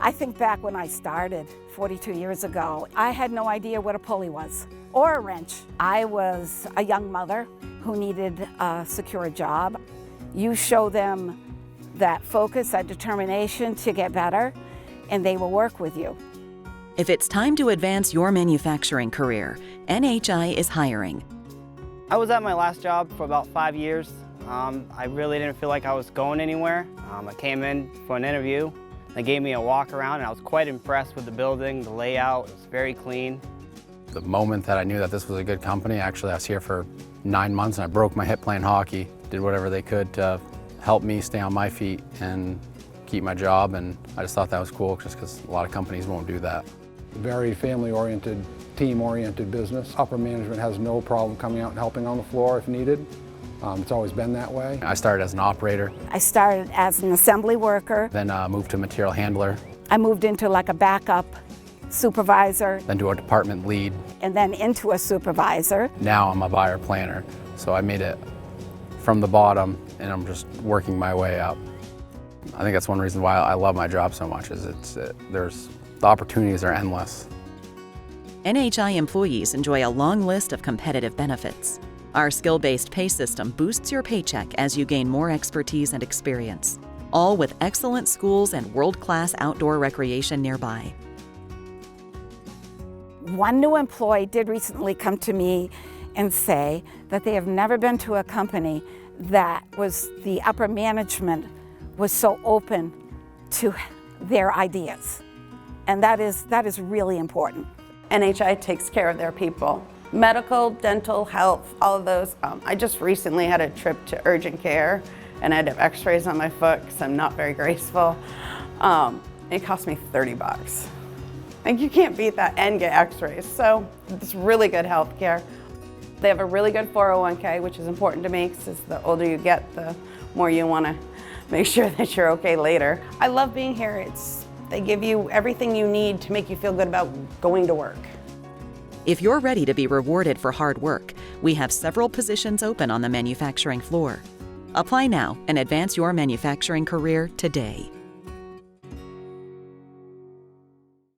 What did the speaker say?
I think back when I started 42 years ago, I had no idea what a pulley was or a wrench. I was a young mother who needed a secure job. You show them that focus, that determination to get better, and they will work with you. If it's time to advance your manufacturing career, NHI is hiring. I was at my last job for about 5 years. I really didn't feel like I was going anywhere. I came in for an interview. They gave me a walk around and I was quite impressed with the building, the layout. It was very clean. The moment that I knew that this was a good company, actually I was here for 9 months and I broke my hip playing hockey. Did whatever they could to help me stay on my feet and keep my job, and I just thought that was cool just because a lot of companies won't do that. Very family-oriented, team-oriented business. Upper management has no problem coming out and helping on the floor if needed. It's always been that way. I started as an operator. I started as an assembly worker. Then moved to material handler. I moved into like a backup supervisor. Then to a department lead. And then into a supervisor. Now I'm a buyer planner, so I made it from the bottom and I'm just working my way up. I think that's one reason why I love my job so much, is the opportunities are endless. NHI employees enjoy a long list of competitive benefits. Our skill-based pay system boosts your paycheck as you gain more expertise and experience, all with excellent schools and world-class outdoor recreation nearby. One new employee did recently come to me and say that they have never been to a company that was the upper management was so open to their ideas. And that is really important. NHI takes care of their people. Medical, dental, health, all of those. I just recently had a trip to urgent care and I had to have x-rays on my foot because I'm not very graceful. It cost me $30. Like, you can't beat that and get x-rays. So it's really good health care. They have a really good 401k, which is important to me because the older you get, the more you want to make sure that you're okay later. I love being here. They give you everything you need to make you feel good about going to work. If you're ready to be rewarded for hard work, we have several positions open on the manufacturing floor. Apply now and advance your manufacturing career today.